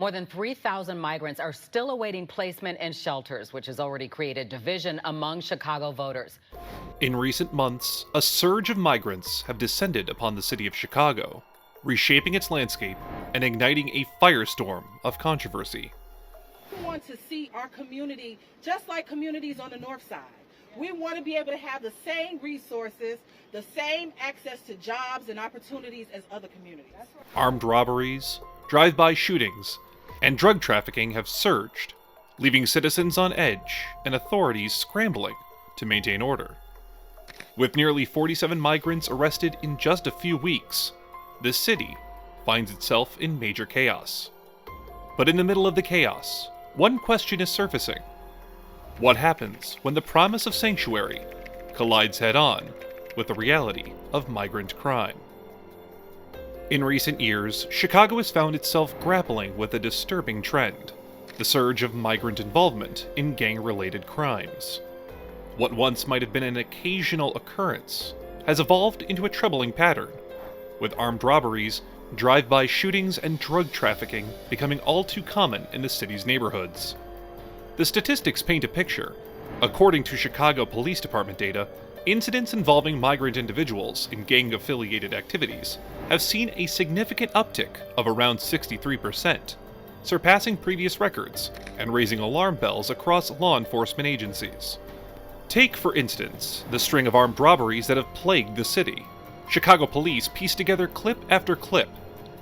More than 3,000 migrants are still awaiting placement in shelters, which has already created division among Chicago voters. In recent months, a surge of migrants have descended upon the city of Chicago, reshaping its landscape and igniting a firestorm of controversy. We want to see our community just like communities on the north side. We want to be able to have the same resources, the same access to jobs and opportunities as other communities. Armed robberies, drive-by shootings, and drug trafficking have surged, leaving citizens on edge and authorities scrambling to maintain order. With nearly 47 migrants arrested in just a few weeks, the city finds itself in major chaos. But in the middle of the chaos, one question is surfacing. What happens when the promise of sanctuary collides head-on with the reality of migrant crime? In recent years, Chicago has found itself grappling with a disturbing trend: the surge of migrant involvement in gang-related crimes. What once might have been an occasional occurrence has evolved into a troubling pattern, with armed robberies, drive-by shootings, and drug trafficking becoming all too common in the city's neighborhoods. The statistics paint a picture. According to Chicago Police Department data, incidents involving migrant individuals in gang-affiliated activities have seen a significant uptick of around 63%, surpassing previous records and raising alarm bells across law enforcement agencies. Take, for instance, the string of armed robberies that have plagued the city. Chicago police pieced together clip after clip,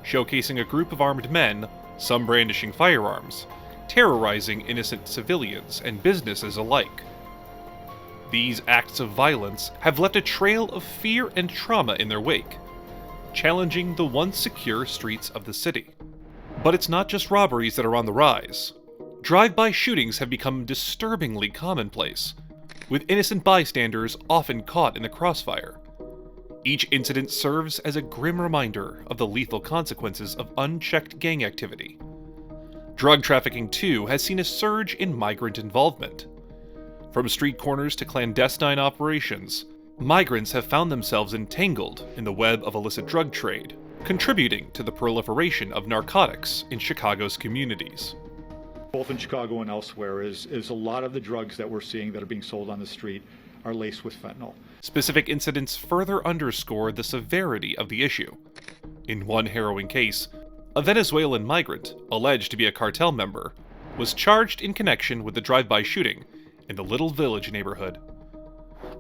showcasing a group of armed men, some brandishing firearms, terrorizing innocent civilians and businesses alike. These acts of violence have left a trail of fear and trauma in their wake, challenging the once secure streets of the city. But it's not just robberies that are on the rise. Drive-by shootings have become disturbingly commonplace, with innocent bystanders often caught in the crossfire. Each incident serves as a grim reminder of the lethal consequences of unchecked gang activity. Drug trafficking, too, has seen a surge in migrant involvement. From street corners to clandestine operations, migrants have found themselves entangled in the web of illicit drug trade, contributing to the proliferation of narcotics in Chicago's communities. Both in Chicago and elsewhere is a lot of the drugs that we're seeing that are being sold on the street are laced with fentanyl. Specific incidents further underscore the severity of the issue. In one harrowing case, a Venezuelan migrant, alleged to be a cartel member, was charged in connection with the drive-by shooting in the Little Village neighborhood.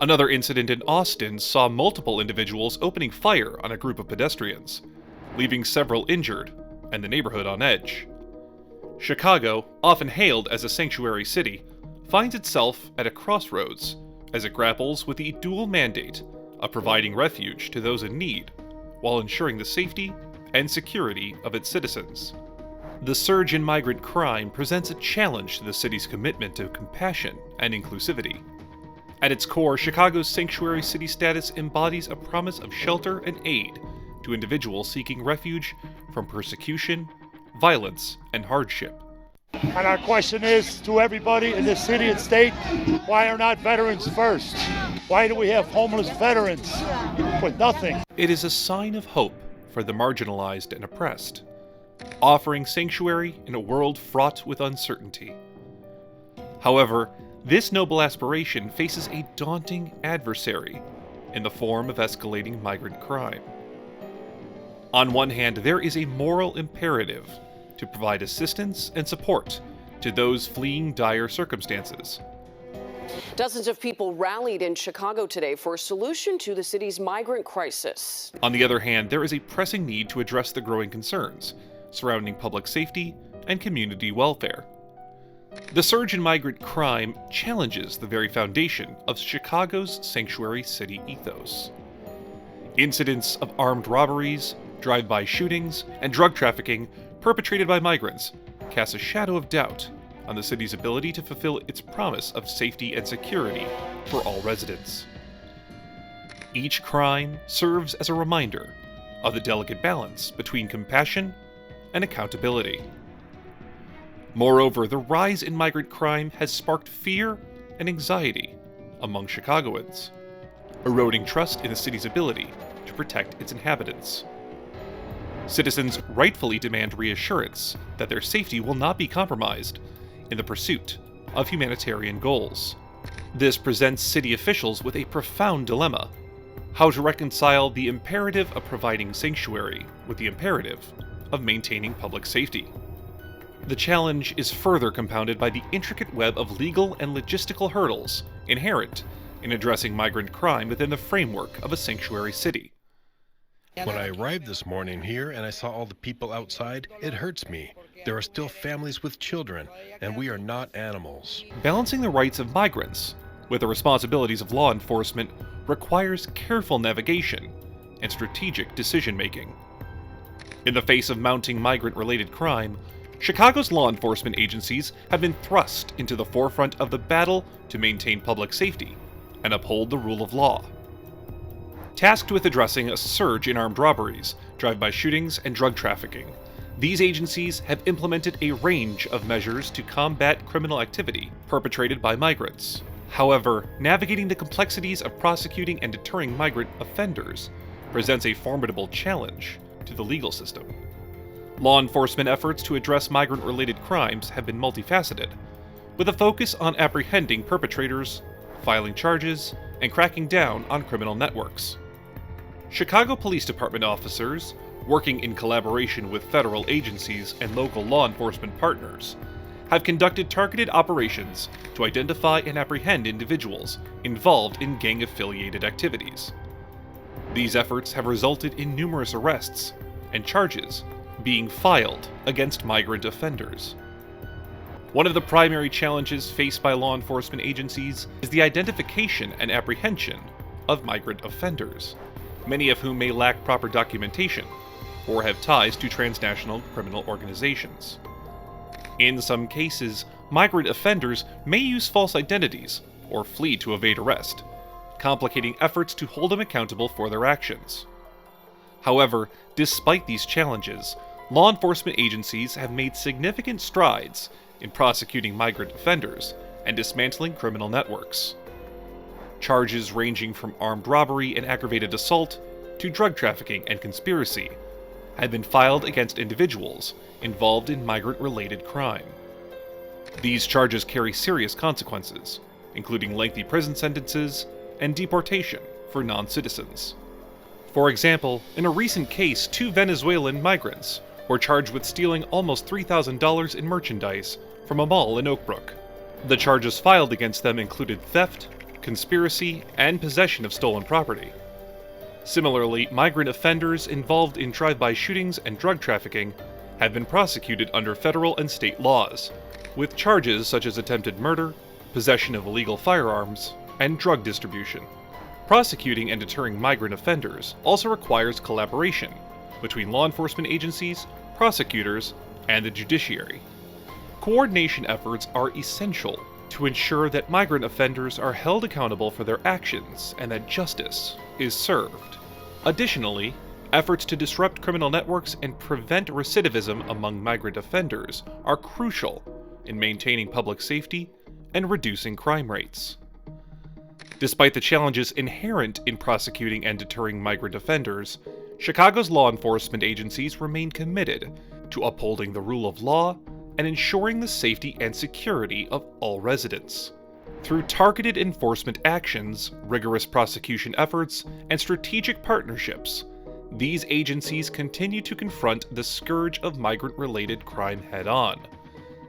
Another incident in Austin saw multiple individuals opening fire on a group of pedestrians, leaving several injured and the neighborhood on edge. Chicago, often hailed as a sanctuary city, finds itself at a crossroads as it grapples with the dual mandate of providing refuge to those in need while ensuring the safety and security of its citizens. The surge in migrant crime presents a challenge to the city's commitment to compassion and inclusivity. At its core, Chicago's sanctuary city status embodies a promise of shelter and aid to individuals seeking refuge from persecution, violence, and hardship. And our question is to everybody in this city and state, why are not veterans first? Why do we have homeless veterans with nothing? It is a sign of hope for the marginalized and oppressed, offering sanctuary in a world fraught with uncertainty. However, this noble aspiration faces a daunting adversary in the form of escalating migrant crime. On one hand, there is a moral imperative to provide assistance and support to those fleeing dire circumstances. Dozens of people rallied in Chicago today for a solution to the city's migrant crisis. On the other hand, there is a pressing need to address the growing concerns surrounding public safety and community welfare. The surge in migrant crime challenges the very foundation of Chicago's sanctuary city ethos. Incidents of armed robberies, drive-by shootings, and drug trafficking perpetrated by migrants cast a shadow of doubt on the city's ability to fulfill its promise of safety and security for all residents. Each crime serves as a reminder of the delicate balance between compassion and accountability. Moreover, the rise in migrant crime has sparked fear and anxiety among Chicagoans, eroding trust in the city's ability to protect its inhabitants. Citizens rightfully demand reassurance that their safety will not be compromised in the pursuit of humanitarian goals. This presents city officials with a profound dilemma: how to reconcile the imperative of providing sanctuary with the imperative of maintaining public safety. The challenge is further compounded by the intricate web of legal and logistical hurdles inherent in addressing migrant crime within the framework of a sanctuary city. When I arrived this morning here and I saw all the people outside, it hurts me. There are still families with children, and we are not animals. Balancing the rights of migrants with the responsibilities of law enforcement requires careful navigation and strategic decision-making. In the face of mounting migrant-related crime, Chicago's law enforcement agencies have been thrust into the forefront of the battle to maintain public safety and uphold the rule of law. Tasked with addressing a surge in armed robberies, drive-by shootings, and drug trafficking, these agencies have implemented a range of measures to combat criminal activity perpetrated by migrants. However, navigating the complexities of prosecuting and deterring migrant offenders presents a formidable challenge to the legal system. Law enforcement efforts to address migrant-related crimes have been multifaceted, with a focus on apprehending perpetrators, filing charges, and cracking down on criminal networks. Chicago Police Department officers, working in collaboration with federal agencies and local law enforcement partners, have conducted targeted operations to identify and apprehend individuals involved in gang-affiliated activities. These efforts have resulted in numerous arrests and charges being filed against migrant offenders. One of the primary challenges faced by law enforcement agencies is the identification and apprehension of migrant offenders, many of whom may lack proper documentation or have ties to transnational criminal organizations. In some cases, migrant offenders may use false identities or flee to evade arrest, complicating efforts to hold them accountable for their actions. However, despite these challenges, law enforcement agencies have made significant strides in prosecuting migrant offenders and dismantling criminal networks. Charges ranging from armed robbery and aggravated assault to drug trafficking and conspiracy have been filed against individuals involved in migrant-related crime. These charges carry serious consequences, including lengthy prison sentences and deportation for non-citizens. For example, in a recent case, 2 Venezuelan migrants were charged with stealing almost $3,000 in merchandise from a mall in Oakbrook. The charges filed against them included theft, conspiracy, and possession of stolen property. Similarly, migrant offenders involved in drive-by shootings and drug trafficking have been prosecuted under federal and state laws, with charges such as attempted murder, possession of illegal firearms, and drug distribution. Prosecuting and deterring migrant offenders also requires collaboration between law enforcement agencies, prosecutors, and the judiciary. Coordination efforts are essential to ensure that migrant offenders are held accountable for their actions and that justice is served. Additionally, efforts to disrupt criminal networks and prevent recidivism among migrant offenders are crucial in maintaining public safety and reducing crime rates. Despite the challenges inherent in prosecuting and deterring migrant offenders, Chicago's law enforcement agencies remain committed to upholding the rule of law and ensuring the safety and security of all residents. Through targeted enforcement actions, rigorous prosecution efforts, and strategic partnerships, these agencies continue to confront the scourge of migrant-related crime head-on,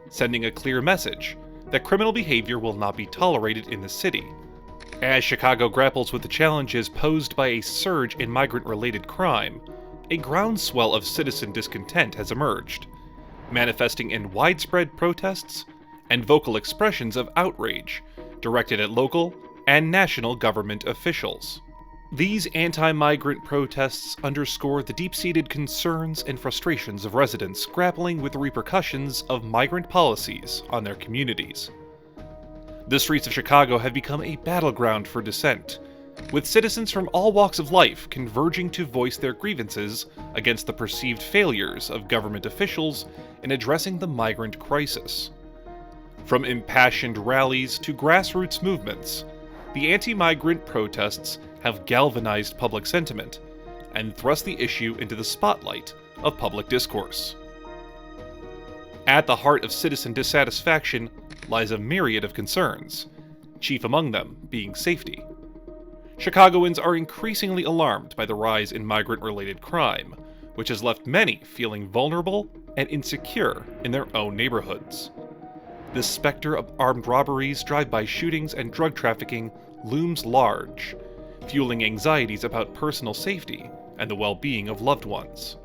sending a clear message that criminal behavior will not be tolerated in the city. As Chicago grapples with the challenges posed by a surge in migrant-related crime, a groundswell of citizen discontent has emerged, manifesting in widespread protests and vocal expressions of outrage directed at local and national government officials. These anti-migrant protests underscore the deep-seated concerns and frustrations of residents grappling with the repercussions of migrant policies on their communities. The streets of Chicago have become a battleground for dissent, with citizens from all walks of life converging to voice their grievances against the perceived failures of government officials in addressing the migrant crisis. From impassioned rallies to grassroots movements, the anti-migrant protests have galvanized public sentiment and thrust the issue into the spotlight of public discourse. At the heart of citizen dissatisfaction lies a myriad of concerns, chief among them being safety. Chicagoans are increasingly alarmed by the rise in migrant-related crime, which has left many feeling vulnerable and insecure in their own neighborhoods. The specter of armed robberies, drive-by shootings, and drug trafficking looms large, fueling anxieties about personal safety and the well-being of loved ones.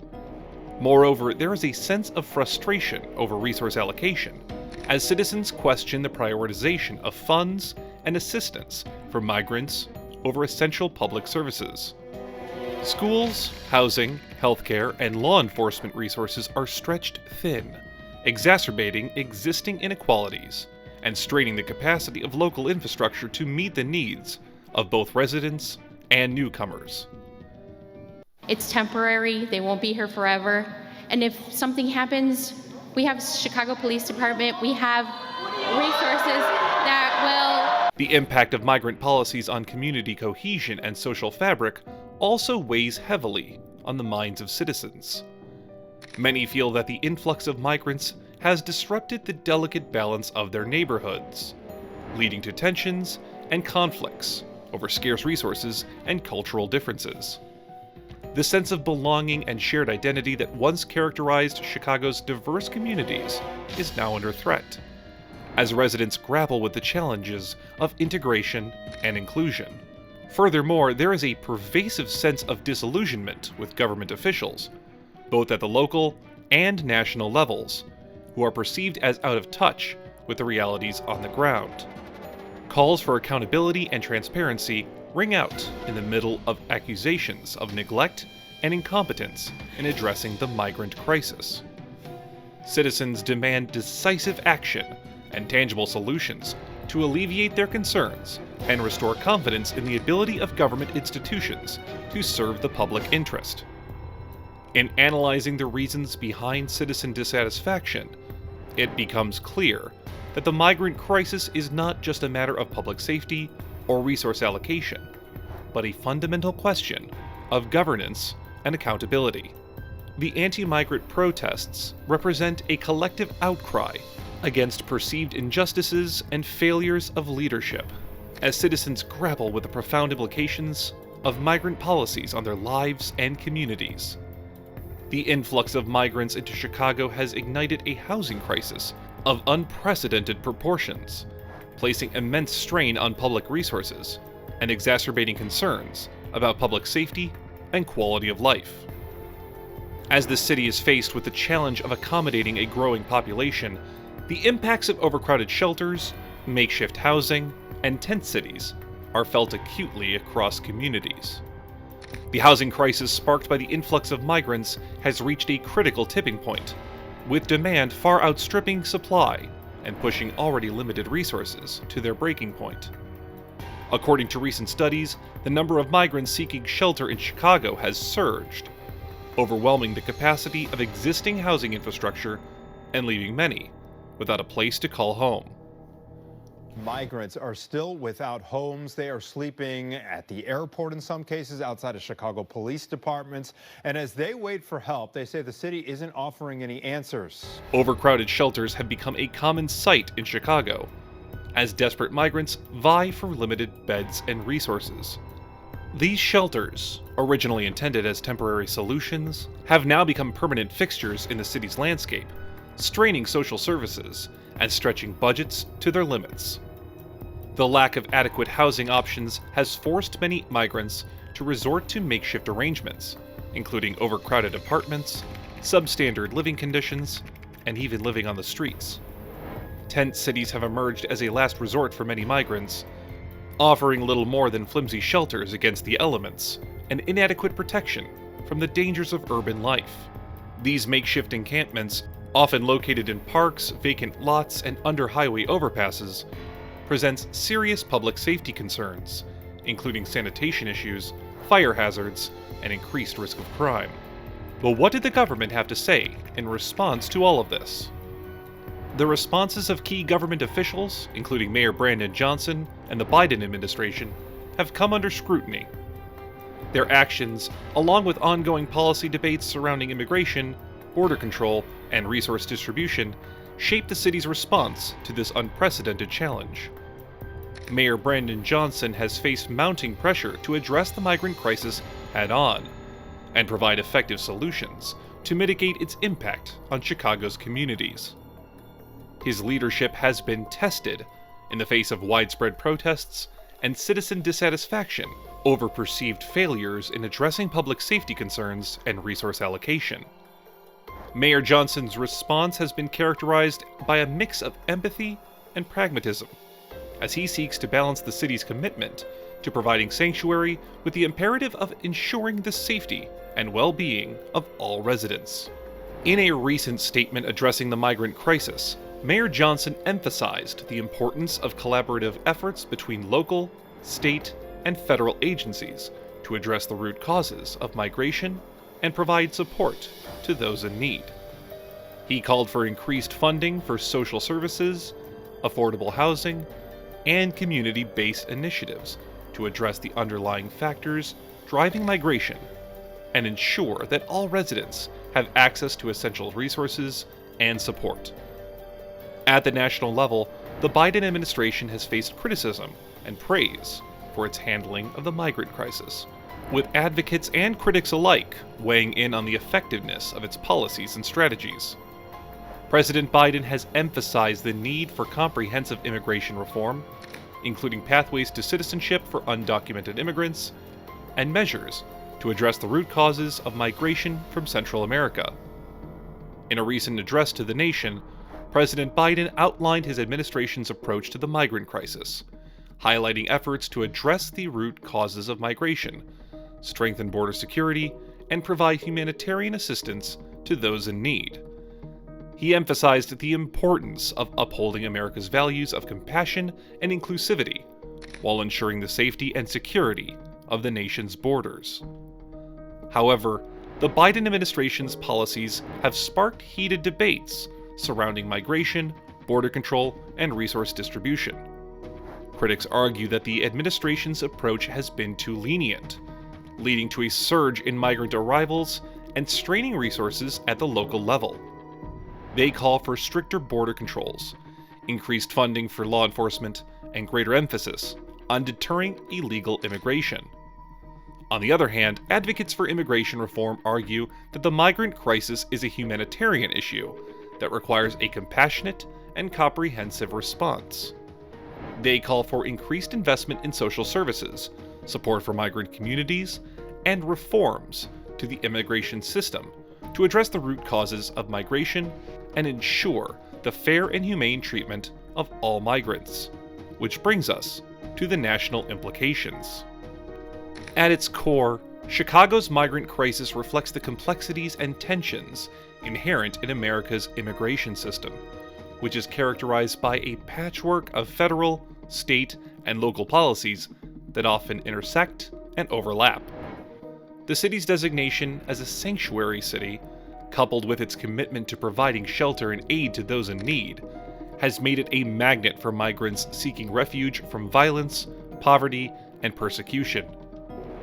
Moreover, there is a sense of frustration over resource allocation, as citizens question the prioritization of funds and assistance for migrants over essential public services. Schools, housing, healthcare, and law enforcement resources are stretched thin, exacerbating existing inequalities and straining the capacity of local infrastructure to meet the needs of both residents and newcomers. It's temporary, they won't be here forever, and if something happens, we have Chicago Police Department, we have resources that will... The impact of migrant policies on community cohesion and social fabric also weighs heavily on the minds of citizens. Many feel that the influx of migrants has disrupted the delicate balance of their neighborhoods, leading to tensions and conflicts over scarce resources and cultural differences. The sense of belonging and shared identity that once characterized Chicago's diverse communities is now under threat, as residents grapple with the challenges of integration and inclusion. Furthermore, there is a pervasive sense of disillusionment with government officials, both at the local and national levels, who are perceived as out of touch with the realities on the ground. Calls for accountability and transparency ring out in the middle of accusations of neglect and incompetence in addressing the migrant crisis. Citizens demand decisive action and tangible solutions to alleviate their concerns and restore confidence in the ability of government institutions to serve the public interest. In analyzing the reasons behind citizen dissatisfaction, it becomes clear that the migrant crisis is not just a matter of public safety or resource allocation, but a fundamental question of governance and accountability. The anti-migrant protests represent a collective outcry against perceived injustices and failures of leadership, as citizens grapple with the profound implications of migrant policies on their lives and communities. The influx of migrants into Chicago has ignited a housing crisis of unprecedented proportions, placing immense strain on public resources and exacerbating concerns about public safety and quality of life. As the city is faced with the challenge of accommodating a growing population, the impacts of overcrowded shelters, makeshift housing, and tent cities are felt acutely across communities. The housing crisis sparked by the influx of migrants has reached a critical tipping point, with demand far outstripping supply and pushing already limited resources to their breaking point. According to recent studies, the number of migrants seeking shelter in Chicago has surged, overwhelming the capacity of existing housing infrastructure and leaving many without a place to call home. Migrants are still without homes. They are sleeping at the airport in some cases, outside of Chicago police departments. And as they wait for help, they say the city isn't offering any answers. Overcrowded shelters have become a common sight in Chicago, as desperate migrants vie for limited beds and resources. These shelters, originally intended as temporary solutions, have now become permanent fixtures in the city's landscape, straining social services and stretching budgets to their limits. The lack of adequate housing options has forced many migrants to resort to makeshift arrangements, including overcrowded apartments, substandard living conditions, and even living on the streets. Tent cities have emerged as a last resort for many migrants, offering little more than flimsy shelters against the elements and inadequate protection from the dangers of urban life. These makeshift encampments, often located in parks, vacant lots, and under highway overpasses, presents serious public safety concerns, including sanitation issues, fire hazards, and increased risk of crime. But what did the government have to say in response to all of this? The responses of key government officials, including Mayor Brandon Johnson and the Biden administration, have come under scrutiny. Their actions, along with ongoing policy debates surrounding immigration, border control, and resource distribution, shape the city's response to this unprecedented challenge. Mayor Brandon Johnson has faced mounting pressure to address the migrant crisis head-on and provide effective solutions to mitigate its impact on Chicago's communities. His leadership has been tested in the face of widespread protests and citizen dissatisfaction over perceived failures in addressing public safety concerns and resource allocation. Mayor Johnson's response has been characterized by a mix of empathy and pragmatism, as he seeks to balance the city's commitment to providing sanctuary with the imperative of ensuring the safety and well-being of all residents. In a recent statement addressing the migrant crisis, Mayor Johnson emphasized the importance of collaborative efforts between local, state, and federal agencies to address the root causes of migration and provide support to those in need. He called for increased funding for social services, affordable housing, and community-based initiatives to address the underlying factors driving migration and ensure that all residents have access to essential resources and support. At the national level, the Biden administration has faced criticism and praise for its handling of the migrant crisis, with advocates and critics alike weighing in on the effectiveness of its policies and strategies. President Biden has emphasized the need for comprehensive immigration reform, including pathways to citizenship for undocumented immigrants, and measures to address the root causes of migration from Central America. In a recent address to the nation, President Biden outlined his administration's approach to the migrant crisis, highlighting efforts to address the root causes of migration, strengthen border security, and provide humanitarian assistance to those in need. He emphasized the importance of upholding America's values of compassion and inclusivity, while ensuring the safety and security of the nation's borders. However, the Biden administration's policies have sparked heated debates surrounding migration, border control, and resource distribution. Critics argue that the administration's approach has been too lenient, leading to a surge in migrant arrivals and straining resources at the local level. They call for stricter border controls, increased funding for law enforcement, and greater emphasis on deterring illegal immigration. On the other hand, advocates for immigration reform argue that the migrant crisis is a humanitarian issue that requires a compassionate and comprehensive response. They call for increased investment in social services, support for migrant communities, and reforms to the immigration system to address the root causes of migration and ensure the fair and humane treatment of all migrants. Which brings us to the national implications. At its core, Chicago's migrant crisis reflects the complexities and tensions inherent in America's immigration system, which is characterized by a patchwork of federal, state, and local policies that often intersect and overlap. The city's designation as a sanctuary city, coupled with its commitment to providing shelter and aid to those in need, has made it a magnet for migrants seeking refuge from violence, poverty, and persecution.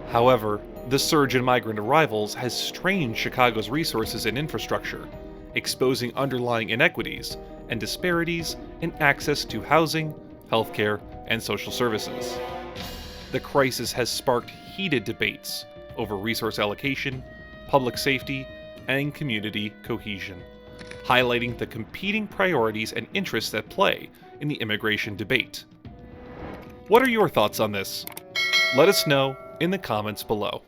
However, the surge in migrant arrivals has strained Chicago's resources and infrastructure, exposing underlying inequities and disparities in access to housing, healthcare, and social services. The crisis has sparked heated debates over resource allocation, public safety, and community cohesion, highlighting the competing priorities and interests at play in the immigration debate. What are your thoughts on this? Let us know in the comments below.